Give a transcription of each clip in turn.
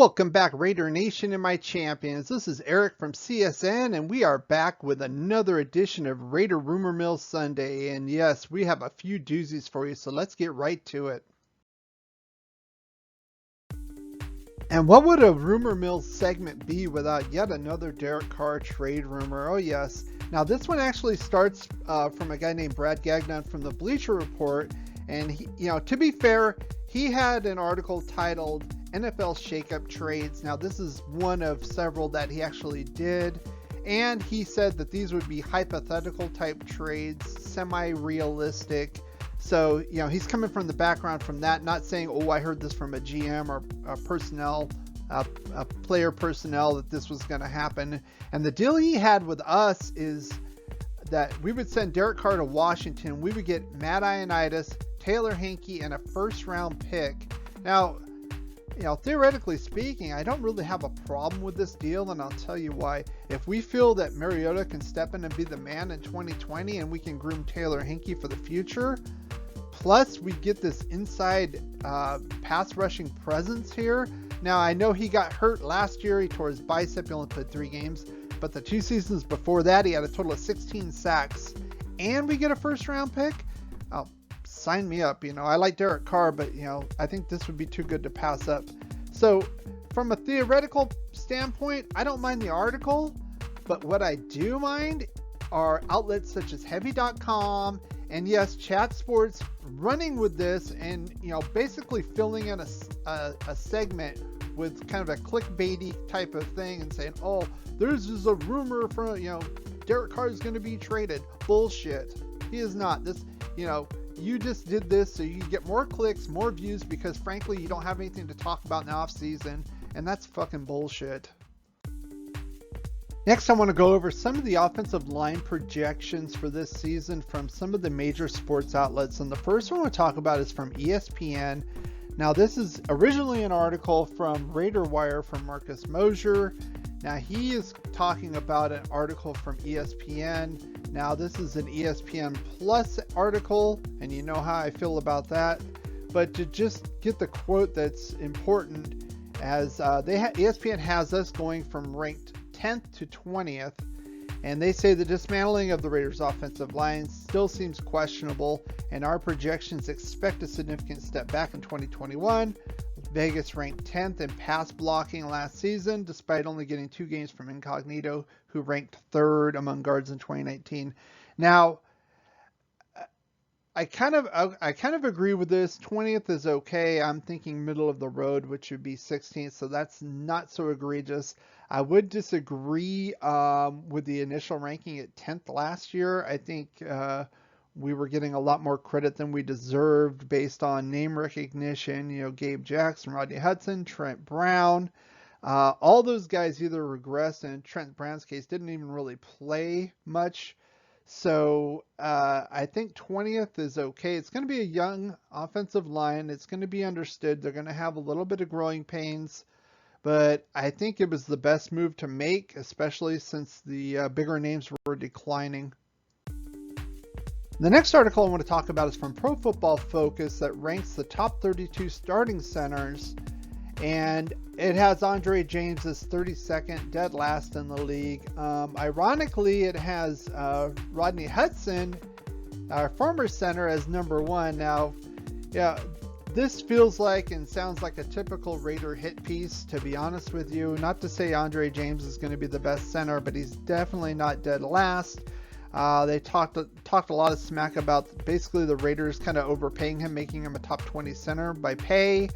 Welcome back, Raider Nation and my champions. This is Eric from CSN, and we are back with another edition of Raider Rumor Mill Sunday. And yes, we have a few doozies for you, so let's get right to it. And what would a Rumor Mill segment be without yet another Derek Carr trade rumor? Oh yes. Now this one actually starts from a guy named Brad Gagnon from the Bleacher Report. And he, to be fair, he had an article titled NFL Shakeup Trades. Now this is one of several that he actually did. And he said that these would be hypothetical type trades, semi-realistic. So, he's coming from the background from that, not saying, oh, I heard this from a GM or a personnel, a player personnel that this was going to happen. And the deal he had with us is that we would send Derek Carr to Washington. We would get Matt Ioannidis, Taylor Heinicke, and a first-round pick. Now, theoretically speaking, I don't really have a problem with this deal, and I'll tell you why. If we feel that Mariota can step in and be the man in 2020 and we can groom Taylor Heinicke for the future, plus we get this inside pass rushing presence here. Now, I know he got hurt last year. He tore his bicep. He only played 3 games. But the 2 seasons before that, he had a total of 16 sacks. And we get a first-round pick? Oh, sign me up. I like Derek Carr, but, I think this would be too good to pass up. So, from a theoretical standpoint, I don't mind the article. But what I do mind are outlets such as Heavy.com and, yes, Chat Sports running with this and, basically filling in a segment with kind of a clickbaity type of thing and saying, oh, there's just a rumor from, Derek Carr is going to be traded. Bullshit. He is not. This, you just did this so you get more clicks, more views, because frankly, you don't have anything to talk about in the offseason, and that's fucking bullshit. Next, I want to go over some of the offensive line projections for this season from some of the major sports outlets. And the first one I want to talk about is from ESPN. Now, this is originally an article from Raider Wire from Marcus Mosher. Now, he is talking about an article from ESPN. Now, this is an ESPN Plus article, and you know how I feel about that. But to just get the quote that's important, as ESPN has us going from ranked 10th to 20th, and they say the dismantling of the Raiders' offensive line still seems questionable, and our projections expect a significant step back in 2021. Vegas ranked 10th in pass blocking last season, despite only getting 2 games from Incognito, who ranked 3rd among guards in 2019. Now, I kind of agree with this. 20th is okay. I'm thinking middle of the road, which would be 16th, so that's not so egregious. I would disagree with the initial ranking at 10th last year. I think we were getting a lot more credit than we deserved based on name recognition. Gabe Jackson, Rodney Hudson, Trent Brown. All those guys either regressed, and in Trent Brown's case, didn't even really play much. So I think 20th is okay. It's going to be a young offensive line. It's going to be understood. They're going to have a little bit of growing pains. But I think it was the best move to make, especially since the bigger names were declining. The next article I want to talk about is from Pro Football Focus that ranks the top 32 starting centers. And it has Andre James as 32nd, dead last in the league. Ironically, it has Rodney Hudson, our former center, as number 1. Now, yeah, this feels like and sounds like a typical Raider hit piece, to be honest with you. Not to say Andre James is going to be the best center, but he's definitely not dead last. They talked a lot of smack about basically the Raiders kind of overpaying him, making him a top 20 center by pay.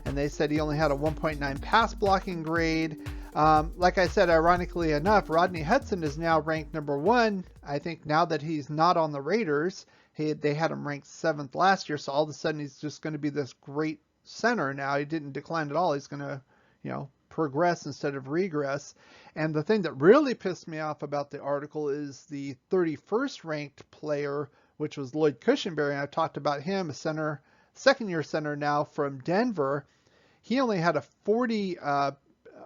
And they said he only had a 1.9 pass blocking grade. Like I said, ironically enough, Rodney Hudson is now ranked number 1. I think now that he's not on the Raiders, they had him ranked 7th last year. So all of a sudden he's just going to be this great center now. He didn't decline at all. He's going to, progress instead of regress. And the thing that really pissed me off about the article is the 31st ranked player, which was Lloyd Cushenberry. And I've talked about him, a center, second-year center now from Denver. He only had a 40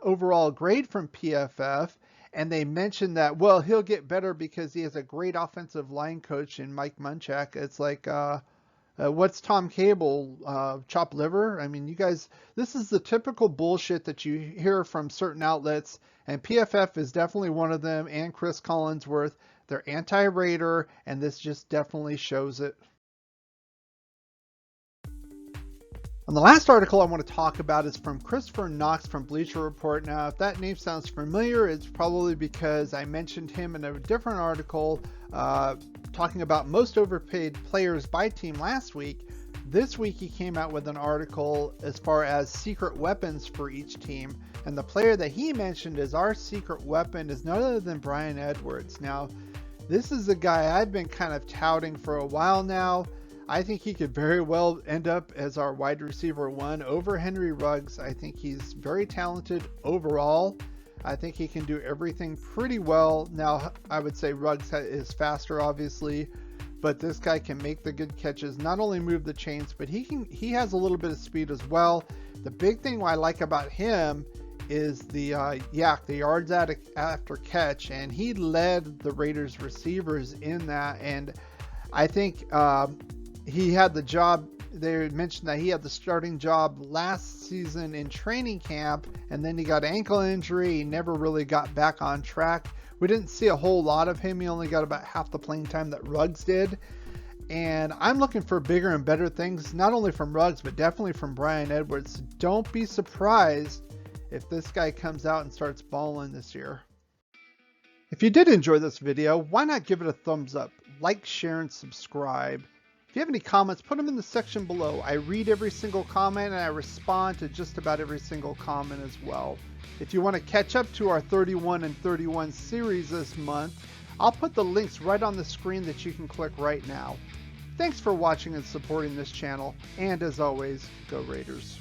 overall grade from PFF, and they mentioned that, well, he'll get better because he has a great offensive line coach in Mike Munchak. It's like, What's Tom Cable, chop liver? I mean, you guys, this is the typical bullshit that you hear from certain outlets, and PFF is definitely one of them, and Chris Collinsworth. They're anti-Raider, and this just definitely shows it. And the last article I want to talk about is from Christopher Knox from Bleacher Report. Now, if that name sounds familiar, it's probably because I mentioned him in a different article talking about most overpaid players by team last week. This week he came out with an article as far as secret weapons for each team. And the player that he mentioned as our secret weapon is none other than Bryan Edwards. Now, this is a guy I've been kind of touting for a while now. I think he could very well end up as our wide receiver 1 over Henry Ruggs. I think he's very talented overall. I think he can do everything pretty well. Now, I would say Ruggs is faster, obviously, but this guy can make the good catches, not only move the chains, but he has a little bit of speed as well. The big thing I like about him is the yards after catch, and he led the Raiders receivers in that, and I think he had the job. They mentioned that he had the starting job last season in training camp, and then he got an ankle injury. He never really got back on track. We didn't see a whole lot of him. He only got about half the playing time that Ruggs did. And I'm looking for bigger and better things, not only from Ruggs, but definitely from Bryan Edwards. Don't be surprised if this guy comes out and starts balling this year. If you did enjoy this video, why not give it a thumbs up, like, share, and subscribe. If you have any comments, put them in the section below. I read every single comment and I respond to just about every single comment as well. If you want to catch up to our 31 and 31 series this month, I'll put the links right on the screen that you can click right now. Thanks for watching and supporting this channel, and as always, go Raiders.